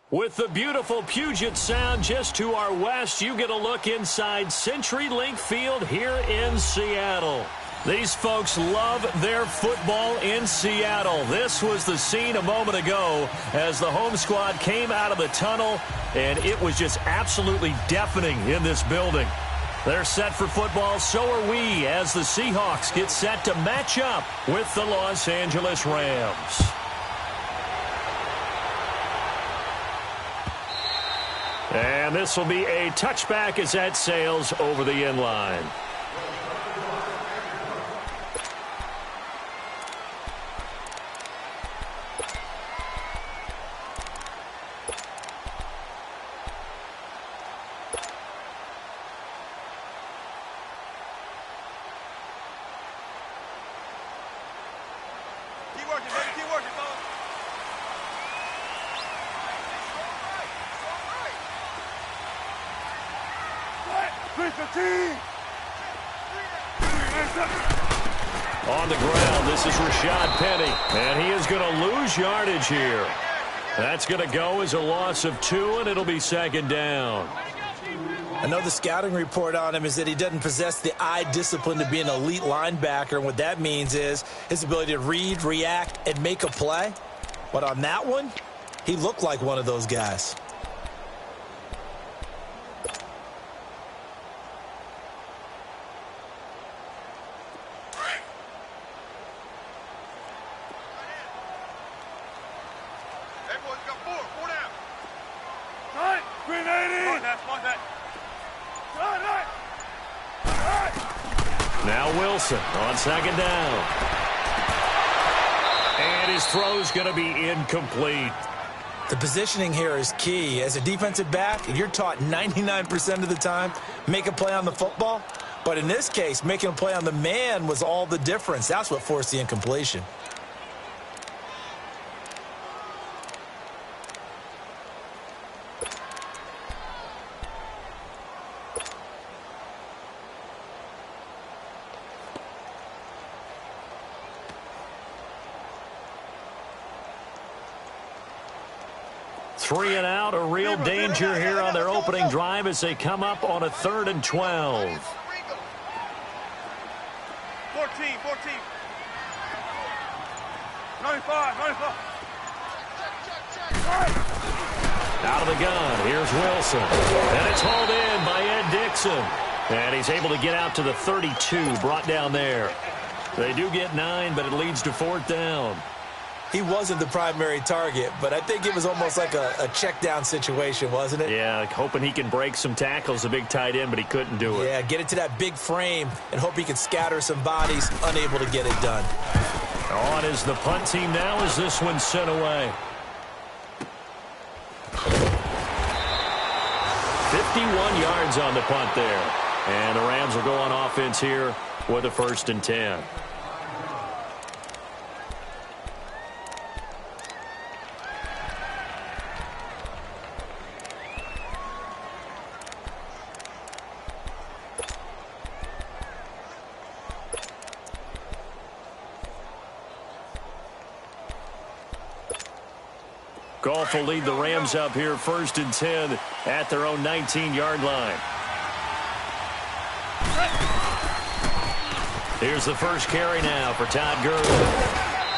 With the beautiful Puget Sound just to our west, you get a look inside CenturyLink Field here in Seattle. These folks love their football in Seattle. This was the scene a moment ago as the home squad came out of the tunnel, and it was just absolutely deafening in this building. They're set for football, so are we, as the Seahawks get set to match up with the Los Angeles Rams. And this will be a touchback as that sails over the end line. Keep working, baby. Keep working, fellas. 315. On the ground, this is Rashad Penny, and he is going to lose yardage here. That's going to go as a loss of 2, and it'll be second down. I know the scouting report on him is that he doesn't possess the eye discipline to be an elite linebacker, and what that means is his ability to read, react, and make a play. But on that one, he looked like one of those guys. Now Wilson on second down. And his throw's going to be incomplete. The positioning here is key. As a defensive back, you're taught 99% of the time, make a play on the football. But in this case, making a play on the man was all the difference. That's what forced the incompletion. Three and out, a real danger here on their opening drive as they come up on a 3rd and 12. 14. Out of the gun, here's Wilson. And it's hauled in by Ed Dixon. And he's able to get out to the 32, brought down there. They do get 9, but it leads to 4th down. He wasn't the primary target, but I think it was almost like a check down situation, wasn't it? Yeah, hoping he can break some tackles, a big tight end, but he couldn't do it. Yeah, get it to that big frame and hope he can scatter some bodies, unable to get it done. On is the punt team now as this one's sent away. 51 yards on the punt there. And the Rams will go on offense here with a 1st and 10. Goff will lead the Rams up here 1st and 10 at their own 19-yard line. Here's the first carry now for Todd Gurley.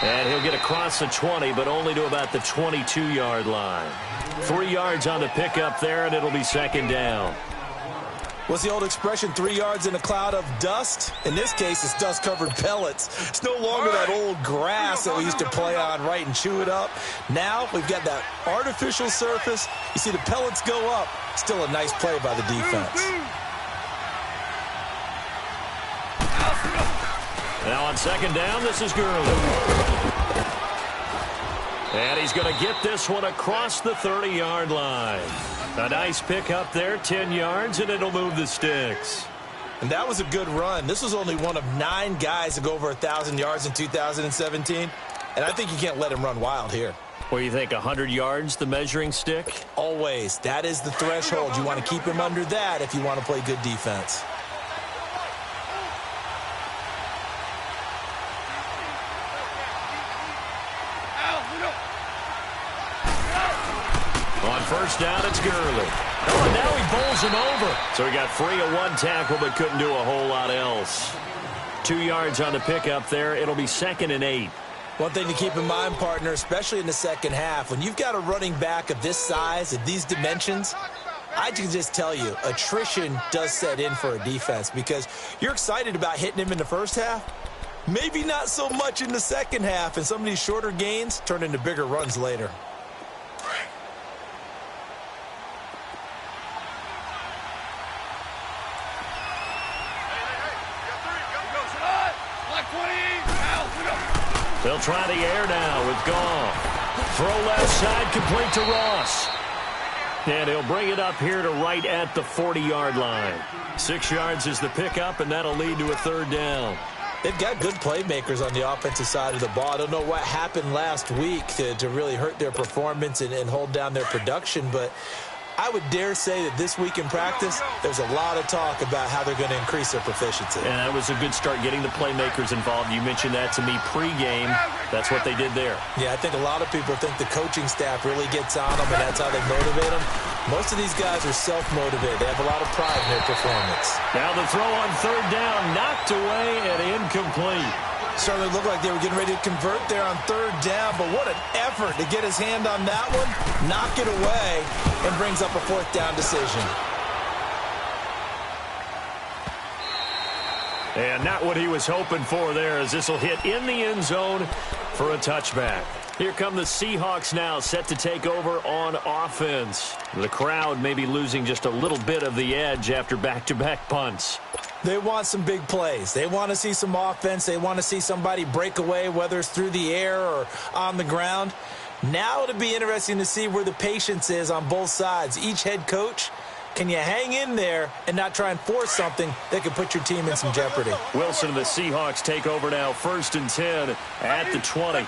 And he'll get across the 20, but only to about the 22-yard line. 3 yards on the pickup there, and it'll be second down. What's the old expression, 3 yards in a cloud of dust? In this case, it's dust-covered pellets. It's no longer that old grass that we used to play on, right, and chew it up. Now we've got that artificial surface. You see the pellets go up. Still a nice play by the defense. Now on second down, this is Gurley. And he's going to get this one across the 30-yard line. A nice pick up there, 10 yards, and it'll move the sticks. And that was a good run. This was only one of 9 guys to go over 1,000 yards in 2017. And I think you can't let him run wild here. What do you think, 100 yards, the measuring stick? Always. That is the threshold. You want to keep him under that if you want to play good defense. On first down, it's Gurley. Oh, and now he bowls him over. So he got free of one tackle but couldn't do a whole lot else. 2 yards on the pickup there. It'll be 2nd and 8. One thing to keep in mind, partner, especially in the second half, when you've got a running back of this size, of these dimensions, I can just tell you, attrition does set in for a defense because you're excited about hitting him in the first half. Maybe not so much in the second half, and some of these shorter gains turn into bigger runs later. They'll try the air now with Goff. Throw left side, complete to Ross. And he'll bring it up here to right at the 40-yard line. 6 yards is the pickup, and that'll lead to a 3rd down. They've got good playmakers on the offensive side of the ball. I don't know what happened last week to really hurt their performance and hold down their production, but I would dare say that this week in practice, there's a lot of talk about how they're going to increase their proficiency. And that was a good start getting the playmakers involved. You mentioned that to me pregame. That's what they did there. Yeah, I think a lot of people think the coaching staff really gets on them, and that's how they motivate them. Most of these guys are self-motivated. They have a lot of pride in their performance. Now the throw on 3rd down, knocked away and incomplete. Certainly looked like they were getting ready to convert there on 3rd down, but what an effort to get his hand on that one, knock it away, and brings up a 4th down decision. And not what he was hoping for there, as this will hit in the end zone for a touchback. Here come the Seahawks now, set to take over on offense. The crowd may be losing just a little bit of the edge after back-to-back punts. They want some big plays. They want to see some offense. They want to see somebody break away, whether it's through the air or on the ground. Now it'll be interesting to see where the patience is on both sides. Each head coach, can you hang in there and not try and force something that could put your team in some jeopardy? Wilson and the Seahawks take over now, 1st and 10 at the 20.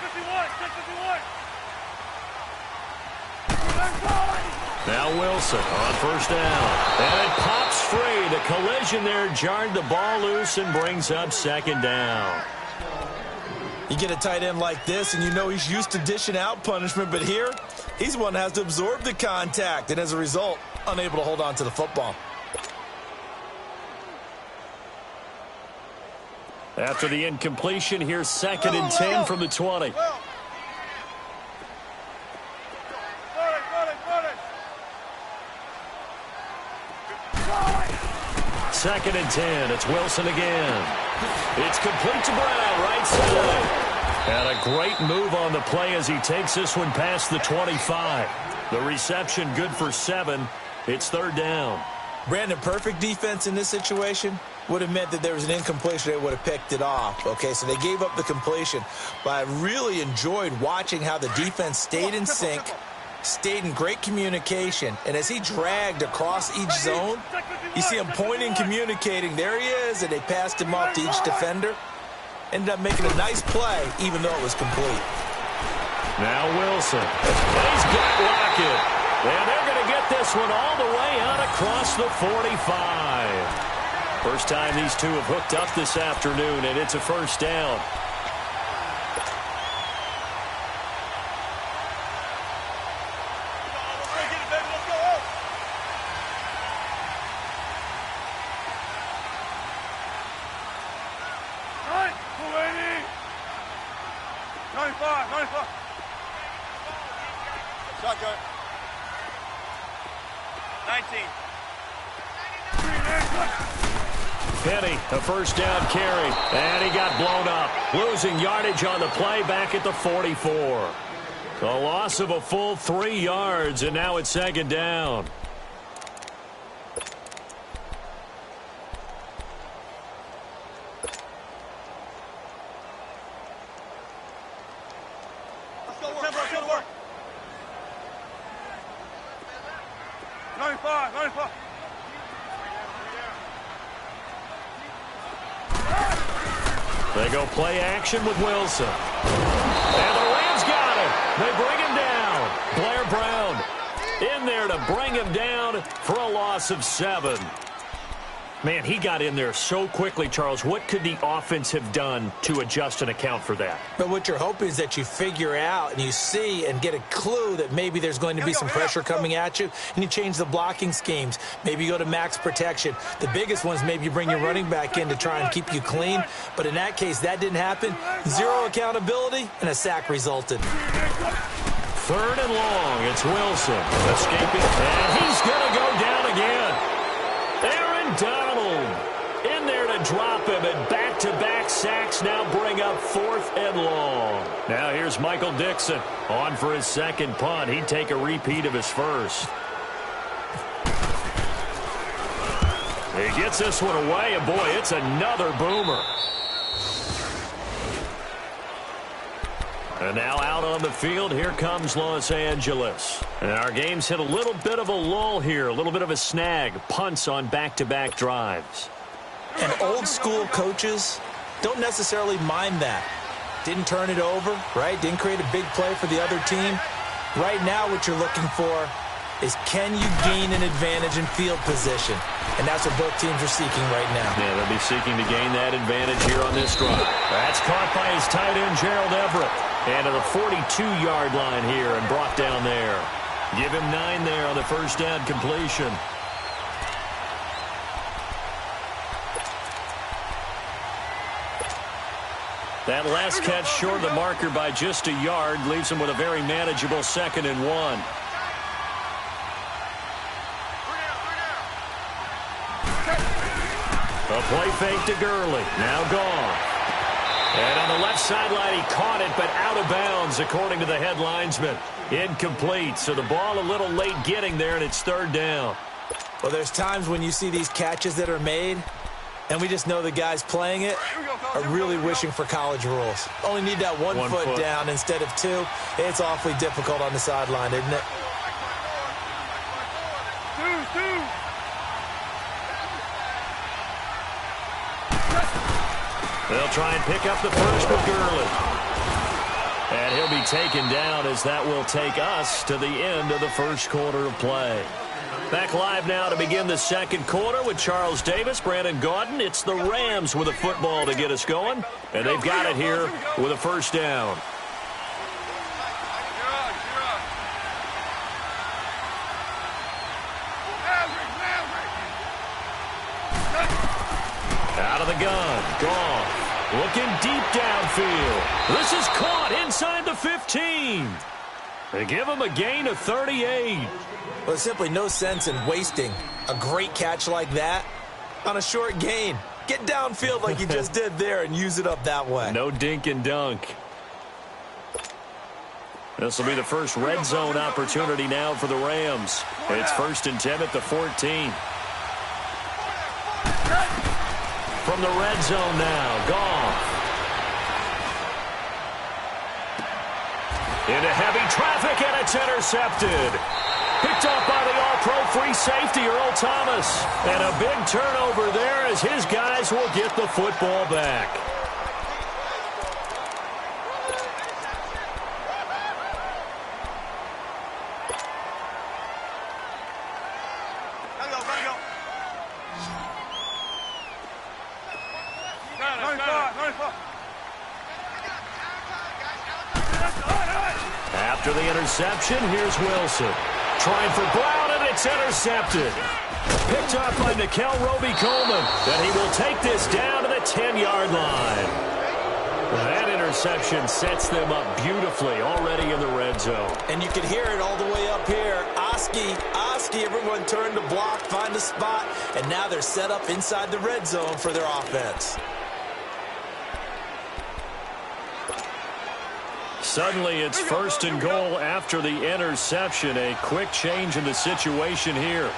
Now Wilson on 1st down. And it pops free. The collision there jarred the ball loose and brings up 2nd down. You get a tight end like this, and you know he's used to dishing out punishment, but here, he's the one that has to absorb the contact, and as a result, unable to hold on to the football. After the incompletion, here's 2nd and 10 from the 20. 2nd and 10. It's Wilson again. It's complete to Brown, right side. And a great move on the play as he takes this one past the 25. The reception good for 7. It's 3rd down. Brandon, perfect defense in this situation would have meant that there was an incompletion. They would have picked it off. Okay, so they gave up the completion. But I really enjoyed watching how the defense stayed in sync, stayed in great communication, and as he dragged across each zone, you see him pointing, communicating. There he is, and they passed him off to each defender. Ended up making a nice play, even though it was complete. Now Wilson. And he's got Lockett. And they're going to get this one all the way out across the 45. First time these two have hooked up this afternoon, and it's a 1st down. Shotgun. 19. Penny, a 1st down carry, and he got blown up. Losing yardage on the play back at the 44. A loss of a full 3 yards, and now it's 2nd down. They go play action with Wilson. And the Rams got him. They bring him down. Blair Brown in there to bring him down for a loss of 7. Man, he got in there so quickly, Charles. What could the offense have done to adjust and account for that? But what you're hoping is that you figure out and you see and get a clue that maybe there's going to be some pressure coming at you, and you change the blocking schemes. Maybe you go to max protection. The biggest one is maybe you bring your running back in to try and keep you clean. But in that case, that didn't happen. Zero accountability, and a sack resulted. 3rd and long. It's Wilson escaping, and he's going to go down again. Aaron Donald in there to drop him, and back-to-back sacks now bring up 4th and long. Now here's Michael Dixon on for his second punt. He'd take a repeat of his first. He gets this one away, and boy, it's another boomer. And now out on the field, here comes Los Angeles. And our game's hit a little bit of a lull here, a little bit of a snag. Punts on back-to-back drives. And old-school coaches don't necessarily mind that. Didn't turn it over, right? Didn't create a big play for the other team. Right now what you're looking for is, can you gain an advantage in field position? And that's what both teams are seeking right now. Yeah, they'll be seeking to gain that advantage here on this drive. That's caught by his tight end, Gerald Everett. And to the 42-yard line here and brought down there. Give him 9 there on the first down completion. That last catch short of the marker by just a yard leaves him with a very manageable 2nd and 1. A play fake to Gurley. Now gone. And on the left sideline, he caught it, but out of bounds, according to the head linesman. Incomplete, so the ball a little late getting there, and it's 3rd down. Well, there's times when you see these catches that are made, and we just know the guys playing it are really wishing for college rules. Only need that one foot down instead of 2. It's awfully difficult on the sideline, isn't it? They'll try and pick up the first with Gurley. And he'll be taken down as that will take us to the end of the first quarter of play. Back live now to begin the second quarter with Charles Davis, Brandon Gaudin. It's the Rams with a football to get us going. And they've got it here with a first down. Out of the gun. Gone. Looking deep downfield. This is caught inside the 15. They give him a gain of 38. Well, there's simply no sense in wasting a great catch like that on a short gain. Get downfield like you just did there and use it up that way. No dink and dunk. This will be the first red zone opportunity now for the Rams. It's 1st and 10 at the 14. From the red zone now, Goff. Into heavy traffic, and it's intercepted. Picked up by the all-pro free safety, Earl Thomas. And a big turnover there as his guys will get the football back. After the interception, here's Wilson. Trying for Brown, and it's intercepted. Picked up by Nickel Roby-Coleman. And he will take this down to the 10-yard line. That interception sets them up beautifully already in the red zone. And you can hear it all the way up here. Oski, everyone turned to block, find a spot, and now they're set up inside the red zone for their offense. Suddenly it's 1st and goal after the interception. A quick change in the situation here.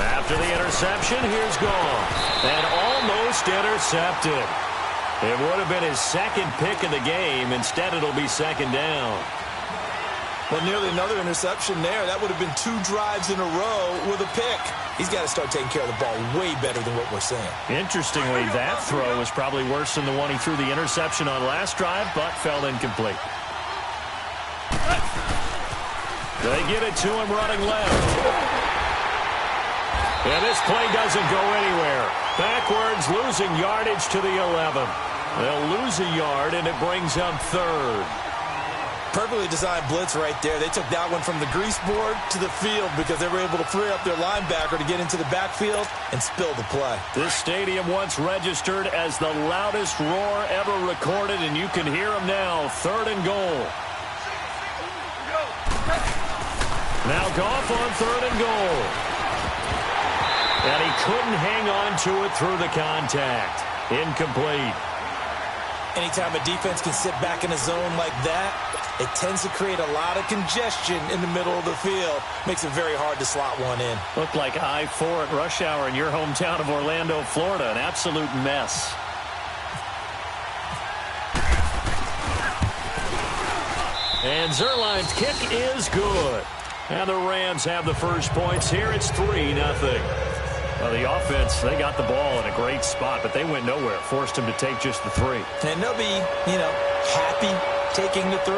After the interception, here's Goff. And almost intercepted. It would have been his second pick of the game. Instead, it'll be 2nd down. Well, nearly another interception there. That would have been 2 drives in a row with a pick. He's got to start taking care of the ball way better than what we're seeing. Interestingly, that throw was probably worse than the one he threw the interception on last drive, but fell incomplete. They get it to him running left. And this play doesn't go anywhere. Backwards, losing yardage to the 11. They'll lose a yard, and it brings up third. Perfectly designed blitz right there. They took that one from the grease board to the field because they were able to free up their linebacker to get into the backfield and spill the play. This stadium once registered as the loudest roar ever recorded, and you can hear them now. Third and goal. Now Goff on third and goal. And he couldn't hang on to it through the contact. Incomplete. Anytime a defense can sit back in a zone like that, it tends to create a lot of congestion in the middle of the field. Makes it very hard to slot one in. Looked like I-4 at rush hour in your hometown of Orlando, Florida. An absolute mess. And Zerline's kick is good. And the Rams have the first points here. It's 3-0. Well, the offense, they got the ball in a great spot, but they went nowhere. Forced them to take just the 3. And they'll be, happy taking the 3.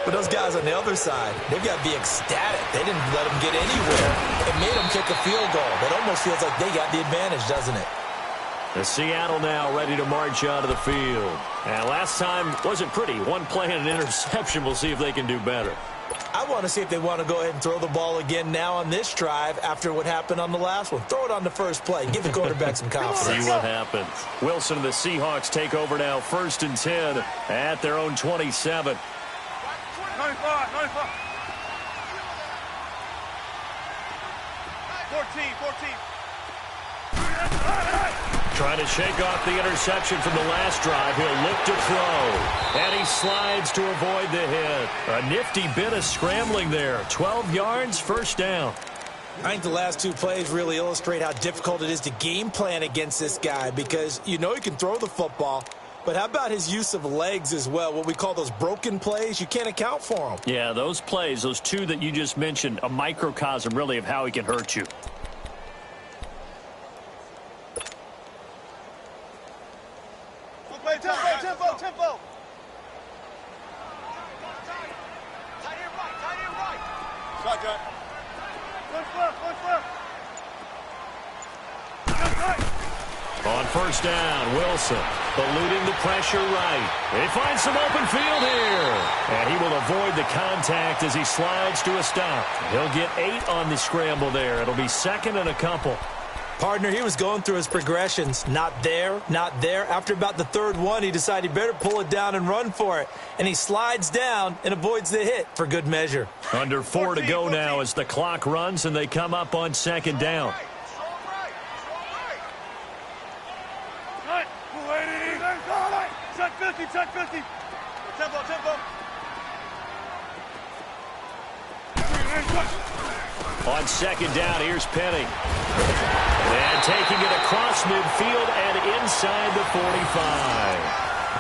But those guys on the other side, they've got to be ecstatic. They didn't let them get anywhere. It made them kick a field goal. It almost feels like they got the advantage, doesn't it? The Seattle now ready to march out of the field. And last time wasn't pretty. One play and an interception. We'll see if they can do better. I want to see if they want to go ahead and throw the ball again now on this drive after what happened on the last one. Throw it on the first play. Give the quarterback some confidence. See what happens. Wilson and the Seahawks take over now. 1st and 10 at their own 27. 95. 14. Trying to shake off the interception from the last drive. He'll look to throw. And he slides to avoid the hit. A nifty bit of scrambling there. 12 yards, first down. I think the last 2 plays really illustrate how difficult it is to game plan against this guy because he can throw the football. But how about his use of legs as well? What we call those broken plays, you can't account for them. Yeah, those plays, those 2 that you just mentioned, a microcosm really of how he can hurt you. Tempo. Shotgun. On first down, Wilson eluding the pressure right. They find some open field here. And he will avoid the contact as he slides to a stop. He'll get 8 on the scramble there. It'll be 2nd and a couple. Partner, he was going through his progressions. Not there. After about the 3rd one, he decided he better pull it down and run for it. And he slides down and avoids the hit for good measure. Under 4 to go now as the clock runs and they come up on 2nd down. Check 50. Tempo. On 2nd down, here's Penny. And taking it across midfield and inside the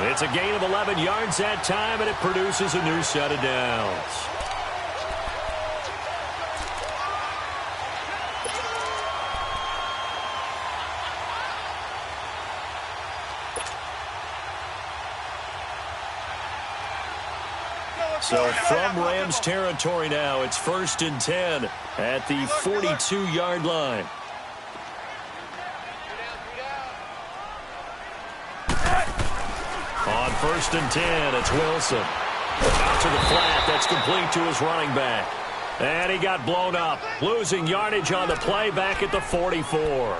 45. It's a gain of 11 yards that time, and it produces a new set of downs. So from Rams territory now, it's 1st and 10 at the 42-yard line. On 1st and 10, it's Wilson. Out to the flat, that's complete to his running back. And he got blown up, losing yardage on the play back at the 44. Well,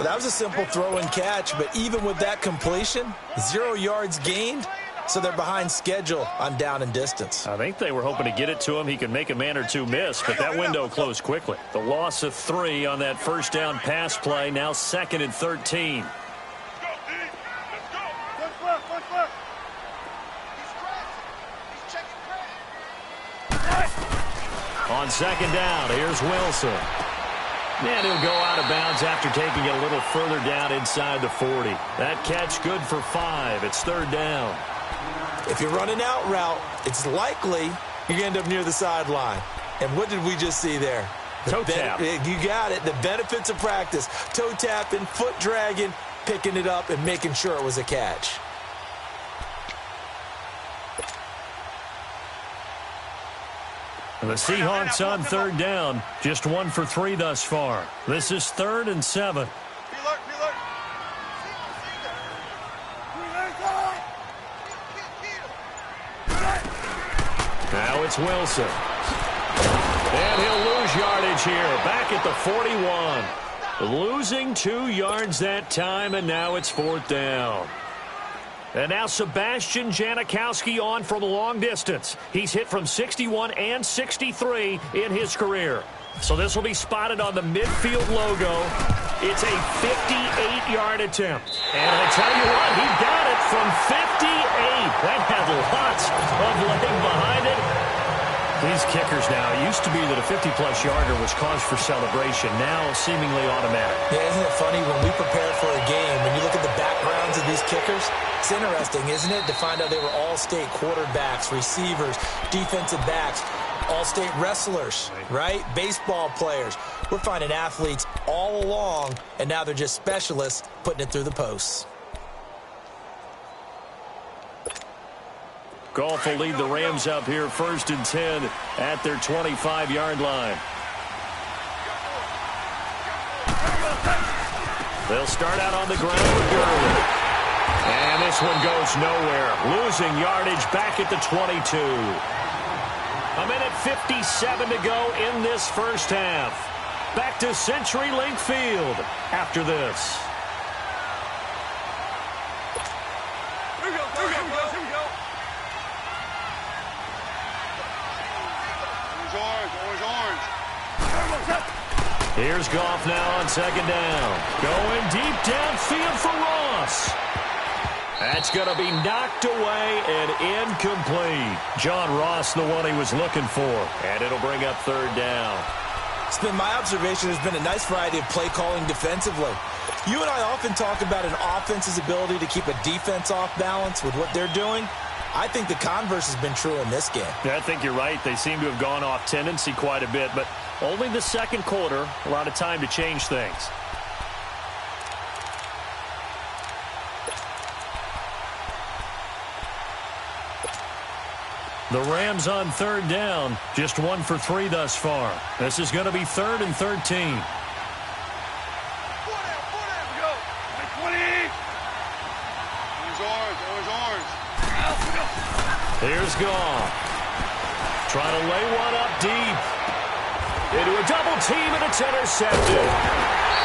that was a simple throw and catch, but even with that completion, 0 yards gained. So they're behind schedule on down and distance. I think they were hoping to get it to him. He could make a man or 2 miss, but that window closed quickly. The loss of 3 on that first down pass play, now 2nd and 13. On 2nd down, here's Wilson. And he'll go out of bounds after taking it a little further down inside the 40. That catch good for 5. It's 3rd down. If you're running out route, it's likely you're going to end up near the sideline. And what did we just see there? Toe tap. You got it. The benefits of practice. Toe tapping, foot dragging, picking it up, and making sure it was a catch. The Seahawks on third down, just 1 for 3 thus far. This is 3rd and 7. Be alert, be alert. Now it's Wilson. And he'll lose yardage here, back at the 41. Losing 2 yards that time, and now it's 4th down. And now Sebastian Janikowski on from long distance. He's hit from 61 and 63 in his career. So this will be spotted on the midfield logo. It's a 58-yard attempt. And I tell you what, he got it from 58. That had lots of leg behind it. These kickers now, it used to be that a 50-plus yarder was cause for celebration. Now seemingly automatic. Yeah, isn't it funny when we prepare for a game, when you look at the backgrounds of these kickers, it's interesting, isn't it, to find out they were all-state quarterbacks, receivers, defensive backs, all-state wrestlers, right? Baseball players. We're finding athletes all along, and now they're just specialists putting it through the posts. Goff will lead the Rams up here 1st and 10 at their 25-yard line. They'll start out on the ground with Gurley. And this one goes nowhere. Losing yardage back at the 22. A minute 57 to go in this first half. Back to CenturyLink Field after this. Here we go, here we go, here we go. Orange, orange. Here's Goff now on 2nd down. Going deep downfield for Ross. That's going to be knocked away and incomplete. John Ross, the one he was looking for. And it'll bring up 3rd down. It's been my observation there's been a nice variety of play calling defensively. You and I often talk about an offense's ability to keep a defense off balance with what they're doing. I think the converse has been true in this game. Yeah, I think you're right. They seem to have gone off tendency quite a bit, but only the 2nd quarter, a lot of time to change things. The Rams on 3rd down, just 1 for 3 thus far. This is going to be 3rd and 13. Here's Goff. Trying to lay one up deep. Into a double team, and it's intercepted.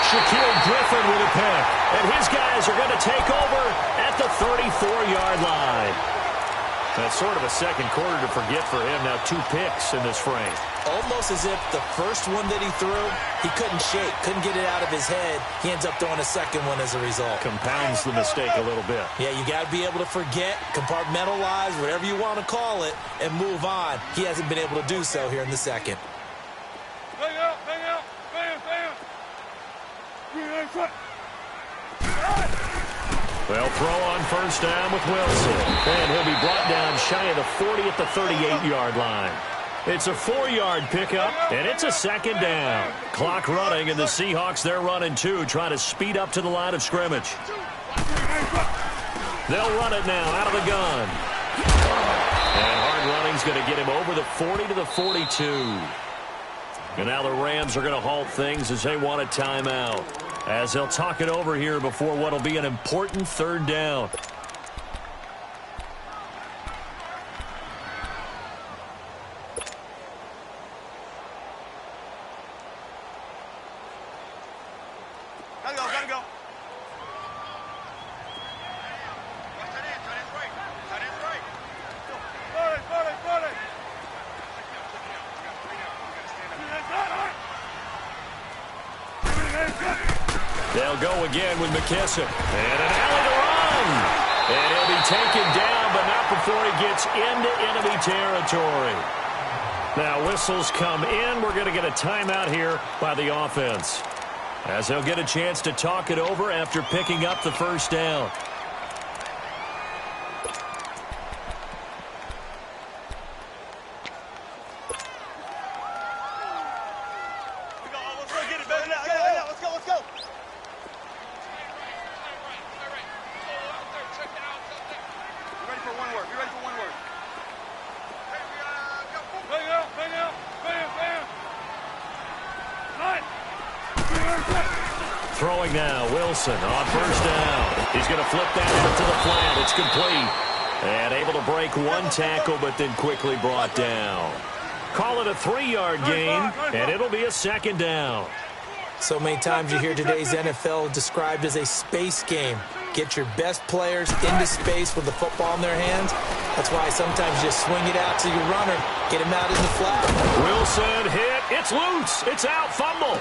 Shaquille Griffin with a pick. And his guys are going to take over at the 34-yard line. That's sort of a 2nd quarter to forget for him. Now 2 picks in this frame. Almost as if the first one that he threw, he couldn't shake, couldn't get it out of his head. He ends up throwing a 2nd one as a result. Compounds the mistake a little bit. Yeah, you got to be able to forget, compartmentalize, whatever you want to call it, and move on. He hasn't been able to do so here in the 2nd. Bang out, bang out, bam, bam. They'll throw on 1st down with Wilson. And he'll be brought down shy of the 40 at the 38-yard line. It's a 4-yard pickup, and it's a 2nd down. Clock running, and the Seahawks, they're running 2, trying to speed up to the line of scrimmage. They'll run it now out of the gun. And hard running's going to get him over the 40 to the 42. And now the Rams are going to halt things as they want a timeout, as they'll talk it over here before what will be an important 3rd down. Gotta go. They'll go again with McKissick. And an alley to run. And he'll be taken down, but not before he gets into enemy territory. Now whistles come in. We're going to get a timeout here by the offense, as they'll get a chance to talk it over after picking up the 1st down. Bang out, bang out. Throwing now, Wilson on first down. He's going to flip that out to the flat. It's complete. And able to break one tackle, but then quickly brought down. Call it a 3-yard gain, and it'll be a second down. So many times you hear today's NFL described as a space game. Get your best players into space with the football in their hands. That's why sometimes you just swing it out to your runner, get him out in the flat. Wilson hit. It's loose. It's out. Fumble.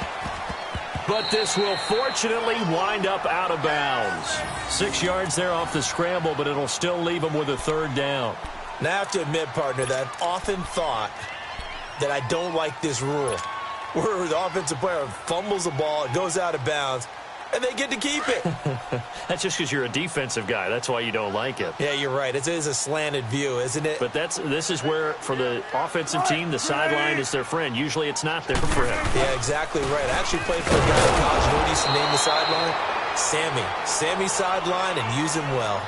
But this will fortunately wind up out of bounds. 6 yards there off the scramble, but it'll still leave him with a third down. Now I have to admit, partner, that I've often thought that I don't like this rule, where the offensive player fumbles the ball, it goes out of bounds, and they get to keep it. That's just because you're a defensive guy. That's why you don't like it. Yeah, you're right. It is a slanted view, isn't it? But this is where, for the offensive team, the sideline is their friend. Usually it's not their friend. Yeah, exactly right. I actually played for a guy in college. You know what he used to name the sideline? Sammy. Sammy sideline, and use him well.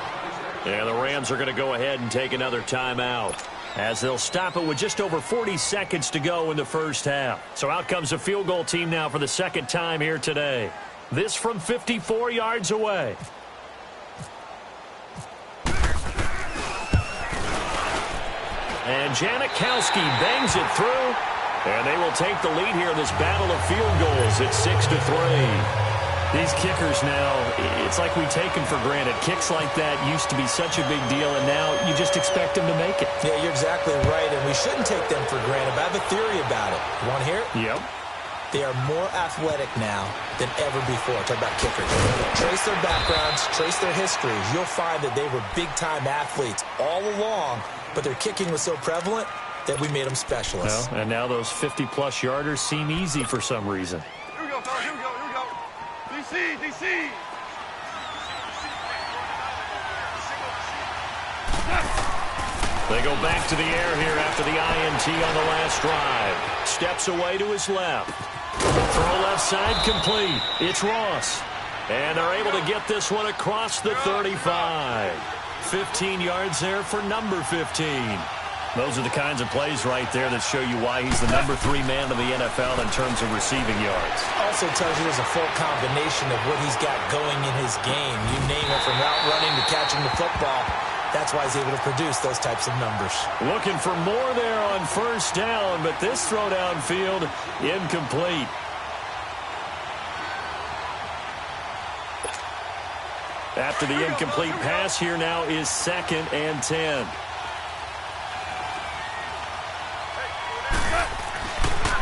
Yeah, the Rams are going to go ahead and take another timeout, as they'll stop it with just over 40 seconds to go in the first half. So out comes a field goal team now for the second time here today. This from 54 yards away. And Janikowski bangs it through. And they will take the lead here in this battle of field goals. It's 6-3. These kickers now, it's like we take them for granted. Kicks like that used to be such a big deal, and now you just expect them to make it. Yeah, you're exactly right, and we shouldn't take them for granted. But I have a theory about it. You want to hear it? Yep. They are more athletic now than ever before. Talk about kickers. Trace their backgrounds, trace their histories. You'll find that they were big-time athletes all along, but their kicking was so prevalent that we made them specialists. Well, and now those 50-plus yarders seem easy for some reason. Here we go, fellas. Here we go. Here we go. DC, DC. They go back to the air here after the INT on the last drive. Steps away to his left. Throw left side complete. It's Ross. And they're able to get this one across the 35. 15 yards there for number 15. Those are the kinds of plays right there that show you why he's the number 3 man in the NFL in terms of receiving yards. Also tells you there's a full combination of what he's got going in his game. You name it, from route running to catching the football. That's why he's able to produce those types of numbers. Looking for more there on first down, but this throw downfield incomplete. After the incomplete pass, here now is 2nd and 10.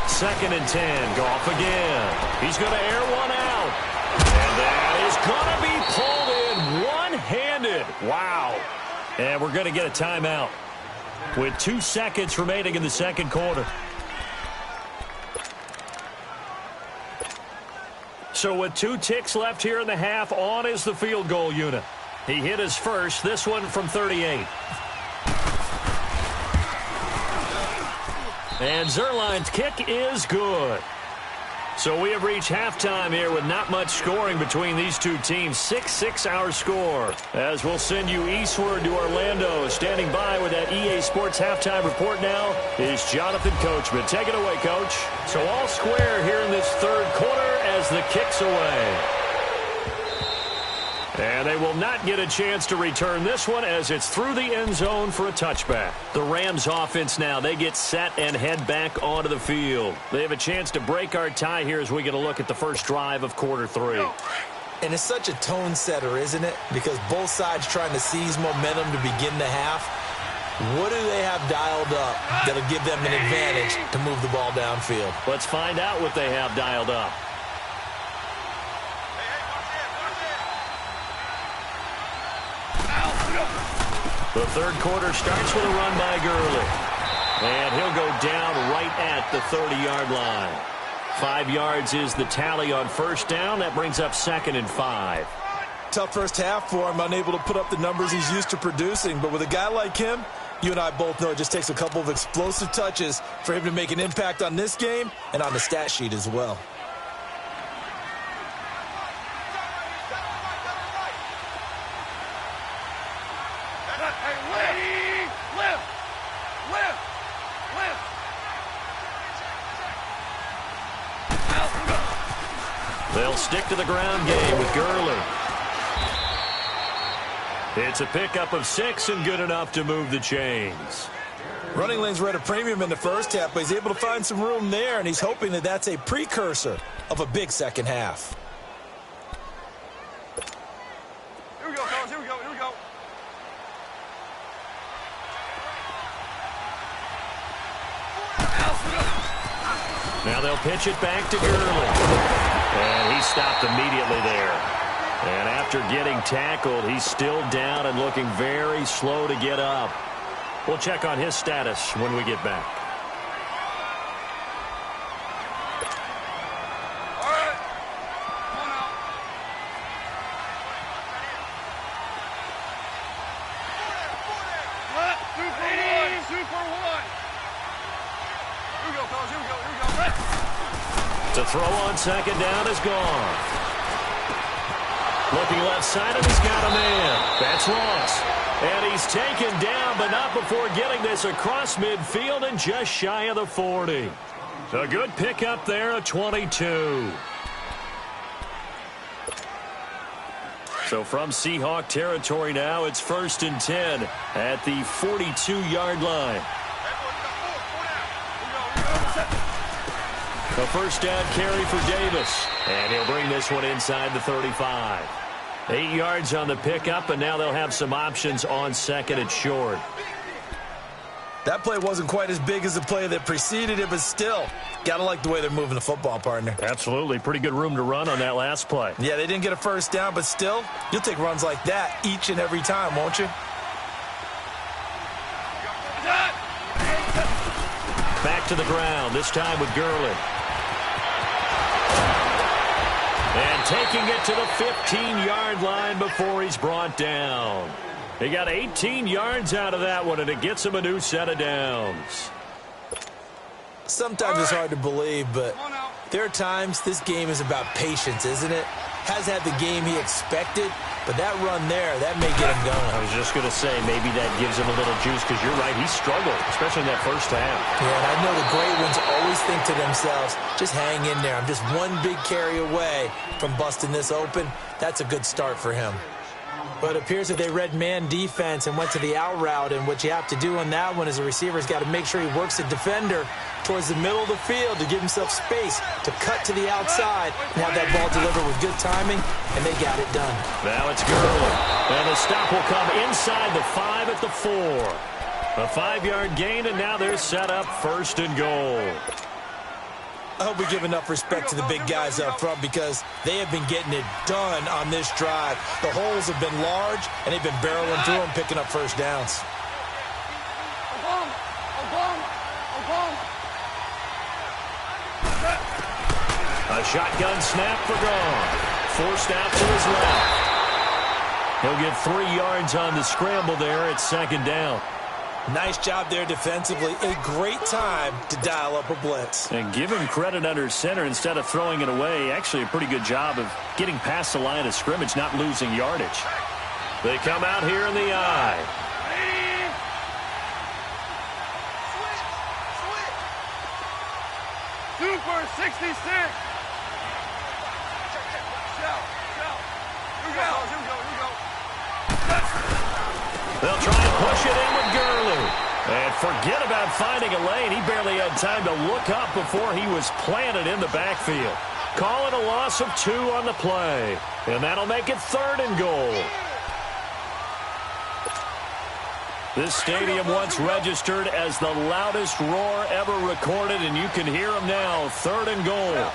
Second and 10. Goff again. He's going to air one out. And that is going to be pulled in one-handed. Wow. And we're going to get a timeout with 2 seconds remaining in the second quarter. So with 2 ticks left here in the half, on is the field goal unit. He hit his first, this one from 38. And Zerline's kick is good. So we have reached halftime here with not much scoring between these two teams. 6-6 our score. As we'll send you eastward to Orlando. Standing by with that EA Sports halftime report now is Jonathan Coachman. Take it away, Coach. So all square here in this third quarter as the kick's away. And they will not get a chance to return this one as it's through the end zone for a touchback. The Rams offense now, they get set and head back onto the field. They have a chance to break our tie here as we get a look at the first drive of quarter 3. And it's such a tone setter, isn't it? Because both sides trying to seize momentum to begin the half. What do they have dialed up that'll give them an advantage to move the ball downfield? Let's find out what they have dialed up. The third quarter starts with a run by Gurley. And he'll go down right at the 30-yard line. 5 yards is the tally on first down. That brings up 2nd and 5. Tough first half for him, unable to put up the numbers he's used to producing. But with a guy like him, you and I both know it just takes a couple of explosive touches for him to make an impact on this game and on the stat sheet as well. They'll stick to the ground game with Gurley. It's a pickup of 6 and good enough to move the chains. Running lanes were at a premium in the first half, but he's able to find some room there, and he's hoping that that's a precursor of a big second half. Here we go, fellas. Here we go. Here we go. Now they'll pitch it back to Gurley. And he stopped immediately there. And after getting tackled, he's still down and looking very slow to get up. We'll check on his status when we get back. All right. Come on out. What? 2 for 1. 2 for 1. Here we go, fellas. Here we go. Here we go. To throw on second down is gone. Looking left side, and he's got a man. That's lost. And he's taken down, but not before getting this across midfield and just shy of the 40. A good pickup there, a 22. So from Seahawk territory now, it's 1st and 10 at the 42-yard line. A first down carry for Davis. And he'll bring this one inside the 35. 8 yards on the pickup, and now they'll have some options on second and short. That play wasn't quite as big as the play that preceded it, but still, got to like the way they're moving the football, partner. Absolutely. Pretty good room to run on that last play. Yeah, they didn't get a first down, but still, you'll take runs like that each and every time, won't you? Back to the ground, this time with Gurley. And taking it to the 15-yard line before he's brought down. He got 18 yards out of that one, and it gets him a new set of downs. Sometimes it's hard to believe, but there are times this game is about patience, isn't it? Has had the game he expected, but that run there, that may get him going. I was just going to say, maybe that gives him a little juice, because you're right, he struggled, especially in that first half. Yeah, and I know the great ones always think to themselves, just hang in there. I'm just one big carry away from busting this open. That's a good start for him. But it appears that they read man defense and went to the out route, and what you have to do on that one is a receiver's got to make sure he works the defender towards the middle of the field to give himself space to cut to the outside and have that ball delivered with good timing, and they got it done. Now it's Gurley, and the stop will come inside the 5 at the 4. A 5-yard gain, and now they're set up 1st and goal. I hope we give enough respect to the big guys up front, because they have been getting it done on this drive. The holes have been large, and they've been barreling through them, picking up first downs. A shotgun snap for Gone. Forced out to his left. He'll get 3 yards on the scramble there at 2nd down. Nice job there defensively. A great time to dial up a blitz. And give him credit under center instead of throwing it away. Actually a pretty good job of getting past the line of scrimmage, not losing yardage. They come out here in the eye. Super 66. They'll try and push it in with Gurley. And forget about finding a lane. He barely had time to look up before he was planted in the backfield. Call it a loss of 2 on the play. And that'll make it 3rd and goal. This stadium once registered as the loudest roar ever recorded, and you can hear him now. 3rd and goal.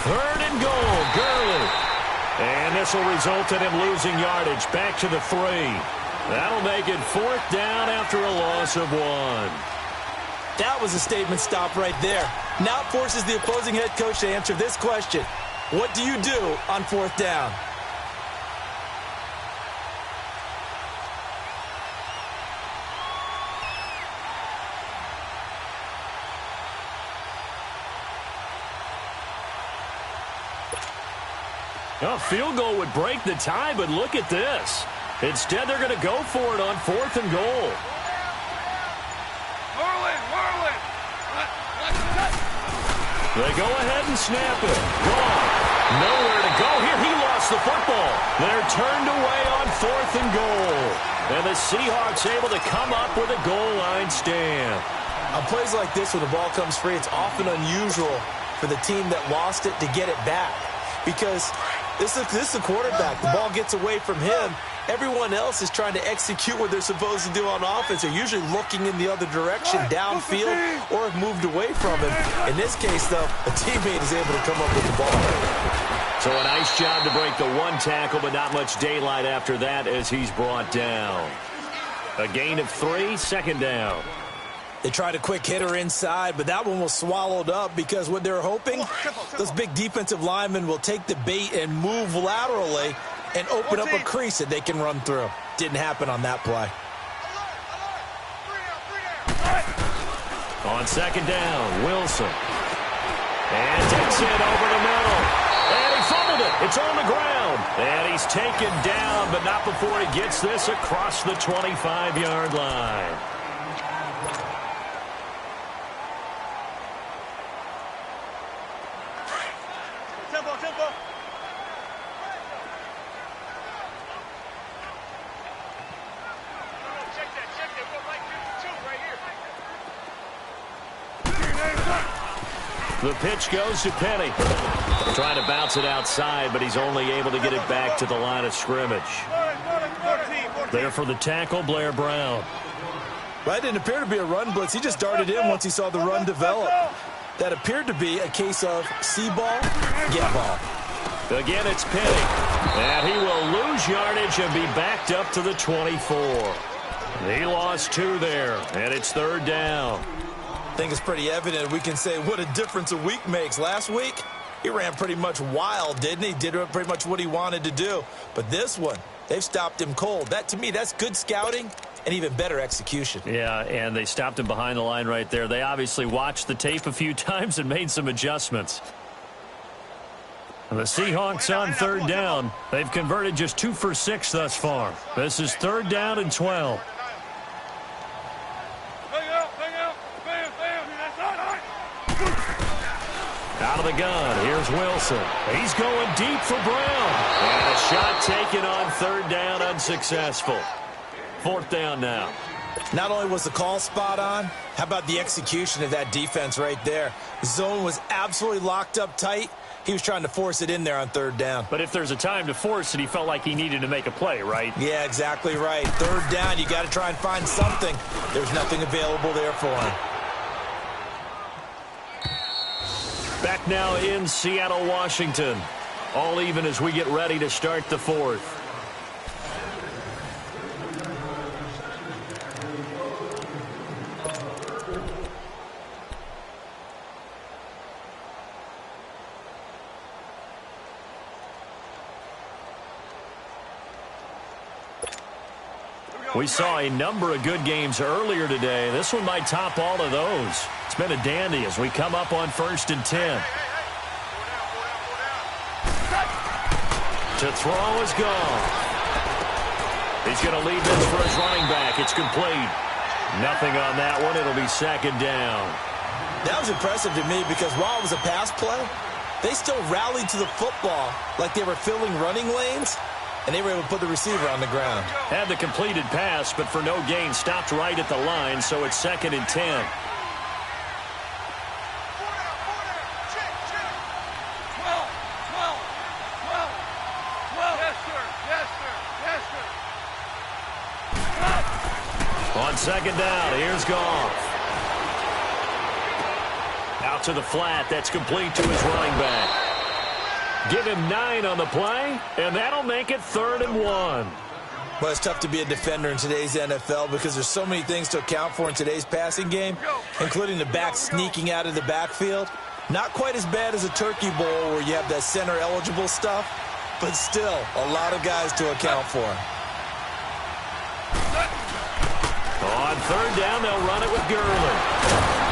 3rd and goal, Gurley. And this will result in him losing yardage. Back to the 3. That'll make it 4th down after a loss of 1. That was a statement stop right there. Now it forces the opposing head coach to answer this question. What do you do on 4th down? A field goal would break the tie, but look at this. Instead, they're going to go for it on 4th and goal. They go ahead and snap it. Gone. Nowhere to go here. He lost the football. They're turned away on 4th and goal. And the Seahawks able to come up with a goal line stand. On plays like this, when the ball comes free, it's often unusual for the team that lost it to get it back. Because this is the quarterback. The ball gets away from him. Everyone else is trying to execute what they're supposed to do on offense. They're usually looking in the other direction, downfield, or have moved away from him. In this case, though, a teammate is able to come up with the ball. So a nice job to break the one tackle, but not much daylight after that as he's brought down. A gain of 3, 2nd down. They tried a quick hitter inside, but that one was swallowed up because what they're hoping, those big defensive linemen will take the bait and move laterally and open up a crease that they can run through. Didn't happen on that play. On 2nd down, Wilson. And takes it over the middle. And he fumbled it. It's on the ground. And he's taken down, but not before he gets this across the 25-yard line. Tempo. Check that. We're like 52 right here. The pitch goes to Penny. Trying to bounce it outside, but he's only able to get it back to the line of scrimmage. 14. There for the tackle, Blair Brown. Well, it didn't appear to be a run blitz. He just darted in once he saw the run develop. That appeared to be a case of see ball, get ball. Again, it's Penny. And he will lose yardage and be backed up to the 24. He lost 2 there, and it's 3rd down. I think it's pretty evident. We can say what a difference a week makes. Last week, he ran pretty much wild, didn't he? Did pretty much what he wanted to do. But this one, they've stopped him cold. That, to me, that's good scouting and even better execution. Yeah, and they stopped him behind the line right there. They obviously watched the tape a few times and made some adjustments. And the Seahawks on 3rd down. They've converted just 2 for 6 thus far. This is 3rd down and 12. Out of the gun, here's Wilson. He's going deep for Brown. And a shot taken on 3rd down, unsuccessful. 4th down now. Not only was the call spot on, how about the execution of that defense right there? The zone was absolutely locked up tight. He was trying to force it in there on 3rd down. But if there's a time to force it, he felt like he needed to make a play, right? Yeah, exactly right. 3rd down, you got to try and find something. There's nothing available there for him. Back now in Seattle, Washington. All even as we get ready to start the 4th. We saw a number of good games earlier today. This one might top all of those. It's been a dandy as we come up on 1st and 10. To throw is gone. He's going to leave this for his running back. It's complete. Nothing on that one. It'll be 2nd down. That was impressive to me because while it was a pass play, they still rallied to the football like they were filling running lanes, and they were able to put the receiver on the ground. Had the completed pass, but for no gain, stopped right at the line, so it's 2nd and 10. On 2nd down, here's Goff. Out to the flat, that's complete to his running back. Give him 9 on the play, and that'll make it 3rd and 1. Well, it's tough to be a defender in today's NFL because there's so many things to account for in today's passing game, including the back sneaking out of the backfield. Not quite as bad as a turkey bowl where you have that center-eligible stuff, but still a lot of guys to account for. On 3rd down, they'll run it with Gurley.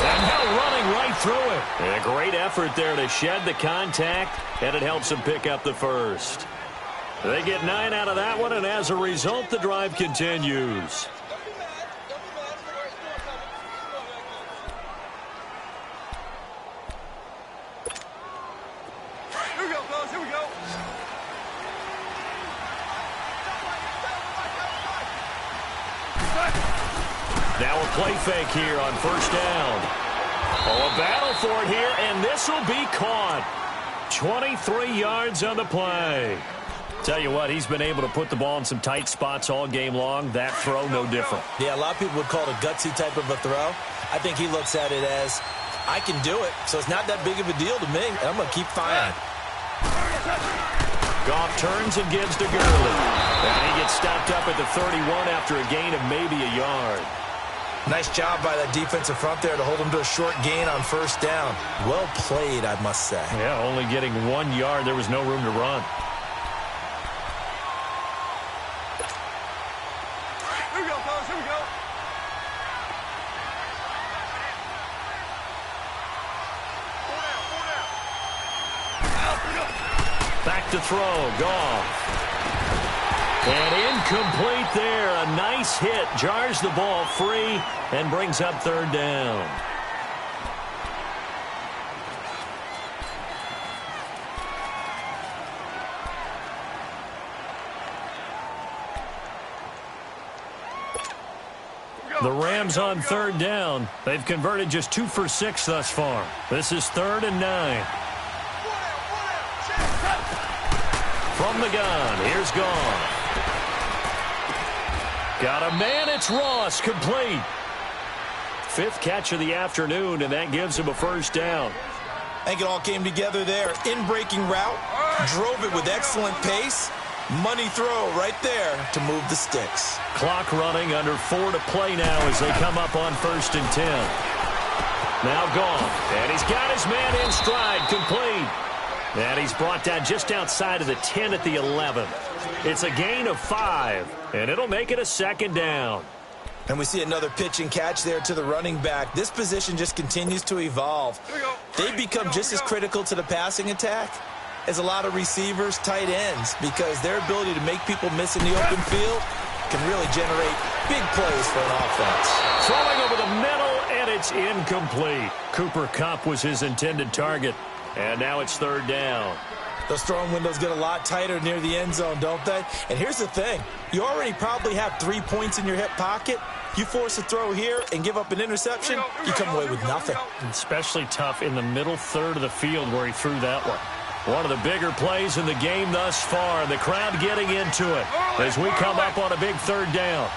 And now running right through it. And a great effort there to shed the contact, and it helps them pick up the 1st. They get 9 out of that one, and as a result, the drive continues. Now a play fake here on first down. Oh, a battle for it here, and this will be caught. 23 yards on the play. Tell you what, he's been able to put the ball in some tight spots all game long. That throw, no different. Yeah, a lot of people would call it a gutsy type of a throw. I think he looks at it as, I can do it, so it's not that big of a deal to me, and I'm going to keep firing. Goff turns and gives to Gurley. And he gets stopped up at the 31 after a gain of maybe a yard. Nice job by that defensive front there to hold him to a short gain on first down. Well played, I must say. Yeah, only getting 1 yard. There was no room to run. Here we go, fellas. Here we go. Four down. Back to throw. Goff. And incomplete there. A nice hit. Jars the ball free and brings up third down. The Rams on third down. They've converted just 2 for 6 thus far. This is 3rd and 9. From the gun, here's Goff. Got a man, it's Ross, complete. 5th catch of the afternoon, and that gives him a first down. I think it all came together there. In-breaking route, drove it with excellent pace. Money throw right there to move the sticks. Clock running, under 4 to play now as they come up on 1st and 10. Now Goff, and he's got his man in stride, complete. And he's brought down just outside of the 10 at the 11. It's a gain of 5, and it'll make it a 2nd down. And we see another pitch and catch there to the running back. This position just continues to evolve. They become just as critical to the passing attack as a lot of receivers, tight ends, because their ability to make people miss in the open field can really generate big plays for an offense. Throwing over the middle, and it's incomplete. Cooper Kupp was his intended target. And now it's 3rd down. Those throwing windows get a lot tighter near the end zone, don't they? And here's the thing. You already probably have 3 points in your hip pocket. You force a throw here and give up an interception, you come away with nothing. Especially tough in the middle third of the field where he threw that one. One of the bigger plays in the game thus far. The crowd getting into it as we come up on a big 3rd down.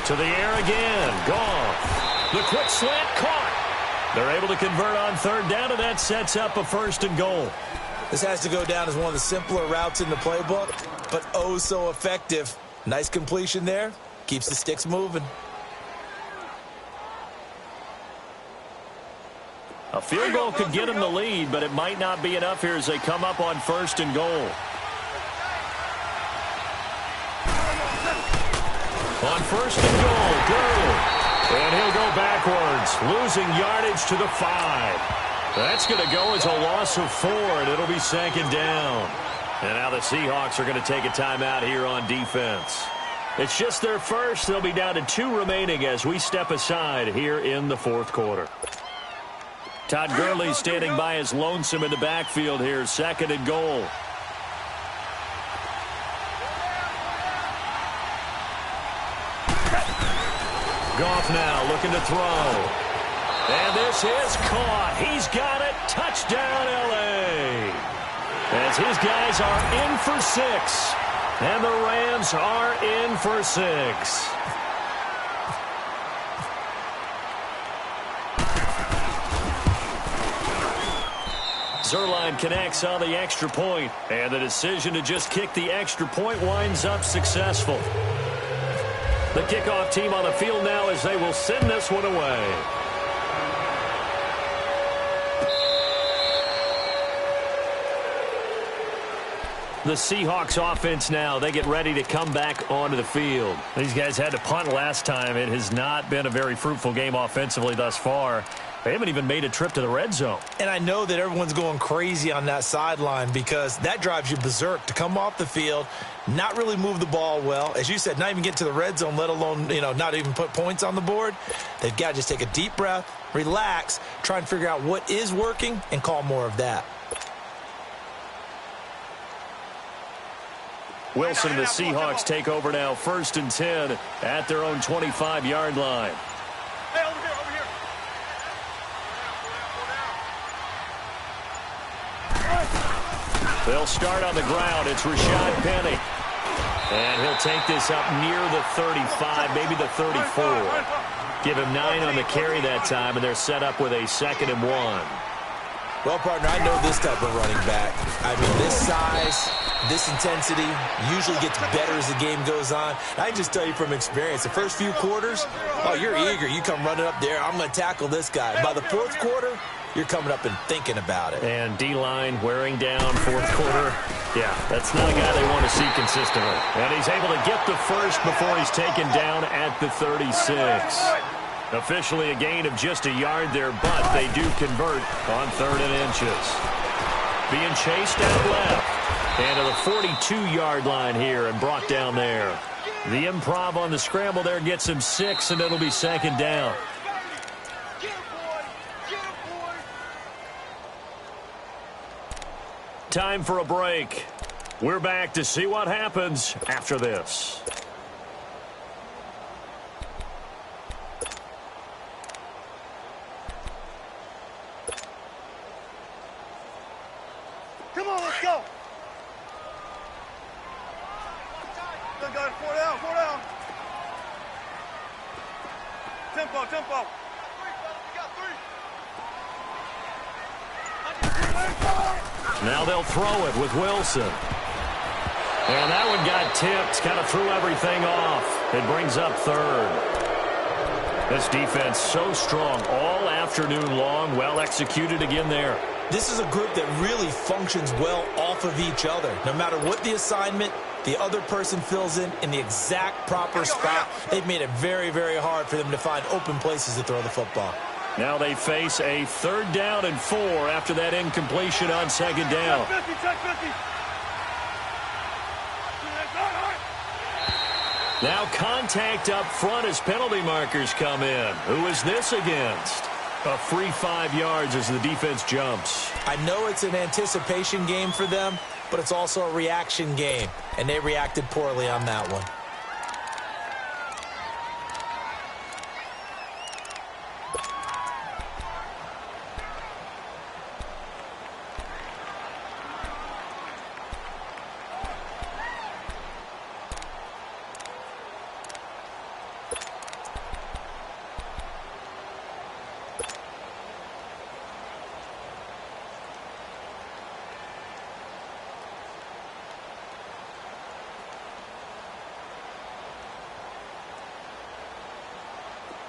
To the air again. Goff. The quick slant caught. They're able to convert on 3rd down, and that sets up a 1st and goal. This has to go down as one of the simpler routes in the playbook, but oh so effective. Nice completion there. Keeps the sticks moving. A field goal could get them the lead, but it might not be enough here as they come up on 1st and goal. On 1st and goal, Gurley. And he'll go backwards, losing yardage to the 5. That's going to go as a loss of 4, and it'll be 2nd down. And now the Seahawks are going to take a timeout here on defense. It's just their first. They'll be down to 2 remaining as we step aside here in the 4th quarter. Todd Gurley standing by as lonesome in the backfield here, 2nd and goal. Goff now looking to throw. And this is caught. He's got it. Touchdown, L.A. As his guys are in for 6. And the Rams are in for 6. Zuerlein connects on the extra point. And the decision to just kick the extra point winds up successful. The kickoff team on the field now as they will send this one away. The Seahawks offense now, they get ready to come back onto the field. These guys had to punt last time. It has not been a very fruitful game offensively thus far. They haven't even made a trip to the red zone. And I know that everyone's going crazy on that sideline because that drives you berserk to come off the field, not really move the ball well. As you said, not even get to the red zone, let alone, not even put points on the board. They've got to just take a deep breath, relax, try and figure out what is working and call more of that. Wilson and the Seahawks take over now, 1st and 10 at their own 25-yard line. Hey, over here, over here. They'll start on the ground. It's Rashad Penny. And he'll take this up near the 35, maybe the 34. Give him 9 on the carry that time, and they're set up with a 2nd and 1. Well, partner, I know this type of running back. I mean, this size, this intensity usually gets better as the game goes on. I can just tell you from experience, the first few quarters, oh, you're eager. You come running up there, I'm going to tackle this guy. By the 4th quarter, you're coming up and thinking about it. And D-line wearing down 4th quarter. Yeah, that's not a guy they want to see consistently. And he's able to get the first before he's taken down at the 36. Officially a gain of just a yard there, but they do convert on 3rd and inches. Being chased out left. And to the 42-yard line here and brought down there. The improv on the scramble there gets him 6, and it'll be 2nd down. Time for a break. We're back to see what happens after this. Come on, let's go. Good guys, 4 down, 4 down. Tempo, tempo. Now they'll throw it with Wilson. And that one got tipped, kind of threw everything off. It brings up 3rd. This defense so strong all afternoon long, well executed again there. This is a group that really functions well off of each other. No matter what the assignment, the other person fills in the exact proper spot. They've made it very, very hard for them to find open places to throw the football. Now they face a 3rd down and 4 after that incompletion on 2nd down. Now contact up front as penalty markers come in. Who is this against? A free 5 yards as the defense jumps. I know it's an anticipation game for them, but it's also a reaction game, and they reacted poorly on that one.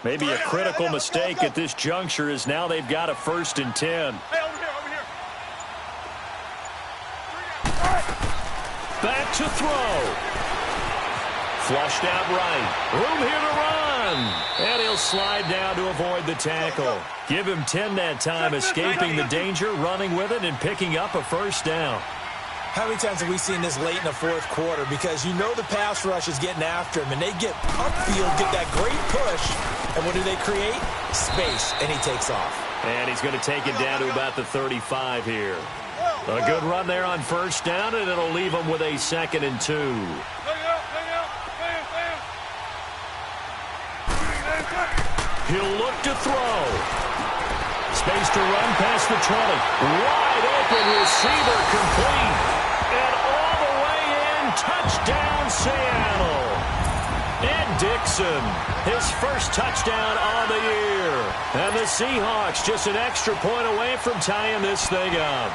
Maybe a critical mistake at this juncture is now they've got a 1st and 10. Hey, over here, over here. Back to throw. Flushed out right. Room here to run. And he'll slide down to avoid the tackle. Give him 10 that time, escaping the danger, running with it, and picking up a 1st down. How many times have we seen this late in the 4th quarter? Because you know the pass rush is getting after him, and they get upfield, get that great push, and what do they create? Space, and he takes off. And he's going to take it down to about the 35 here. A good run there on 1st down, and it'll leave him with a 2nd and 2. He'll look to throw. Space to run past the 20. Wide open receiver complete. And all the way in, touchdown Seattle. And Dixon, his first touchdown on the year. And the Seahawks just an extra point away from tying this thing up.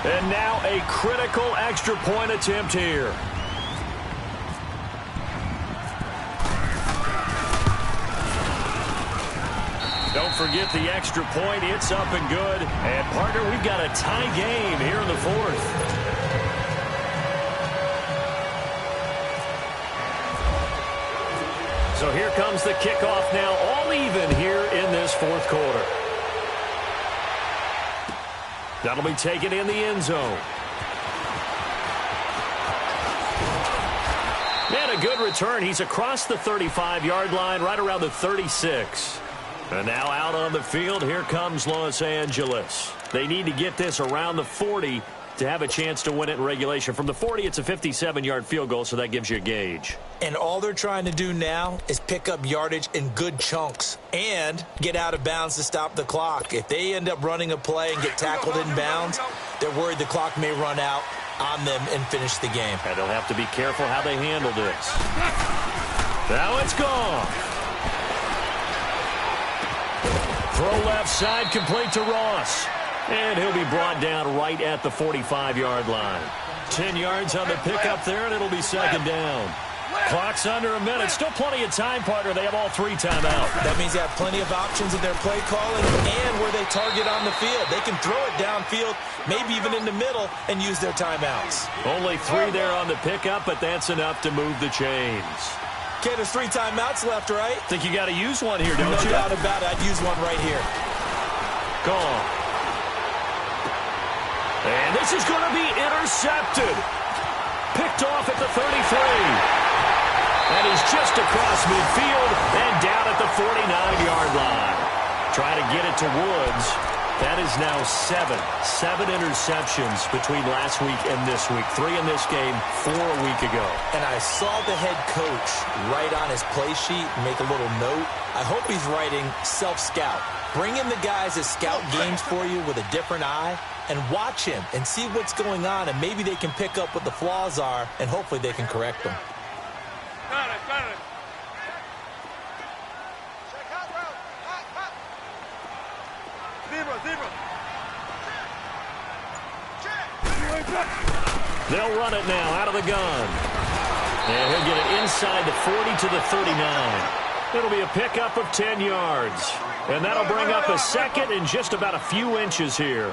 And now a critical extra point attempt here. Don't forget the extra point. It's up and good. And, partner, we've got a tie game here in the 4th. So here comes the kickoff now, all even here in this 4th quarter. That'll be taken in the end zone. And a good return. He's across the 35-yard line, right around the 36. And now out on the field, here comes Los Angeles. They need to get this around the 40 to have a chance to win it in regulation. From the 40, it's a 57-yard field goal, so that gives you a gauge. And all they're trying to do now is pick up yardage in good chunks and get out of bounds to stop the clock. If they end up running a play and get tackled in bounds, they're worried the clock may run out on them and finish the game. And they'll have to be careful how they handle this. Now it's gone. Throw left side, complete to Ross. And he'll be brought down right at the 45-yard line. 10 yards on the pickup there, and it'll be second down. Clock's under a minute. Still plenty of time, partner. They have all 3 timeouts. That means they have plenty of options in their play calling and where they target on the field. They can throw it downfield, maybe even in the middle, and use their timeouts. Only 3 there on the pickup, but that's enough to move the chains. Okay, there's 3 timeouts left, right? Think you got to use one here, don't you? No doubt about it. I'd use one right here. Gone. And this is going to be intercepted. Picked off at the 33. That is just across midfield and down at the 49-yard line. Try to get it to Woods. That is now 7 interceptions between last week and this week. 3 in this game, 4 a week ago. And I saw the head coach write on his play sheet, make a little note. I hope he's writing self-scout. Bring in the guys that scout games for you with a different eye and watch him and see what's going on, and maybe they can pick up what the flaws are, and hopefully they can correct them. Got it, got it. Zebra. They'll run it now out of the gun. And he'll get it inside the 40 to the 39. It'll be a pickup of 10 yards. And that'll bring up a second in just about a few inches here.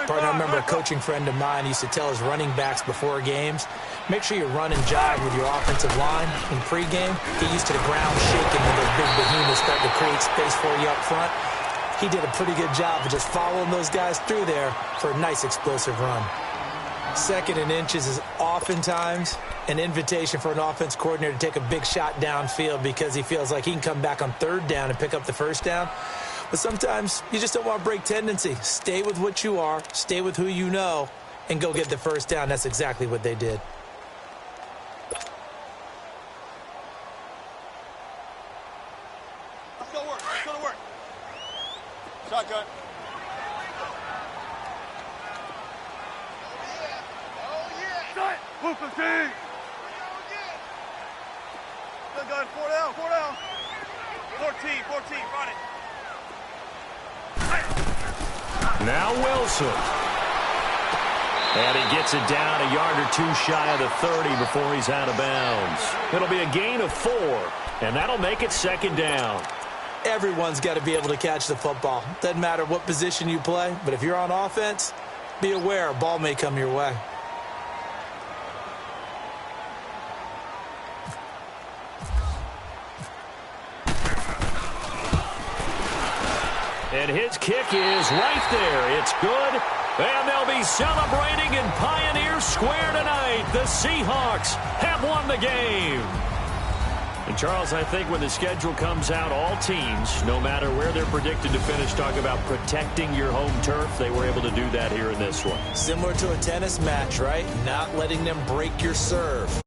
Partner, I remember a coaching friend of mine used to tell his running backs before games, make sure you run and jog with your offensive line in pregame. Get used to the ground shaking when those big behemoths start to create space for you up front. He did a pretty good job of just following those guys through there for a nice explosive run. Second and inches is oftentimes an invitation for an offense coordinator to take a big shot downfield because he feels like he can come back on third down and pick up the first down. But sometimes you just don't want to break tendency. Stay with what you are, stay with who you know, and go get the first down. That's exactly what they did. Let's go to work. Shotgun. Hoop the team. Good gun, 4 down. 14, run it. Now Wilson. And he gets it down a yard or 2 shy of the 30 before he's out of bounds. It'll be a gain of 4, and that'll make it second down. Everyone's got to be able to catch the football. Doesn't matter what position you play, but if you're on offense, be aware a ball may come your way. And his kick is right there. It's good. And they'll be celebrating in Pioneer Square tonight. The Seahawks have won the game. And, Charles, I think when the schedule comes out, all teams, no matter where they're predicted to finish, talk about protecting your home turf. They were able to do that here in this one. Similar to a tennis match, right? Not letting them break your serve.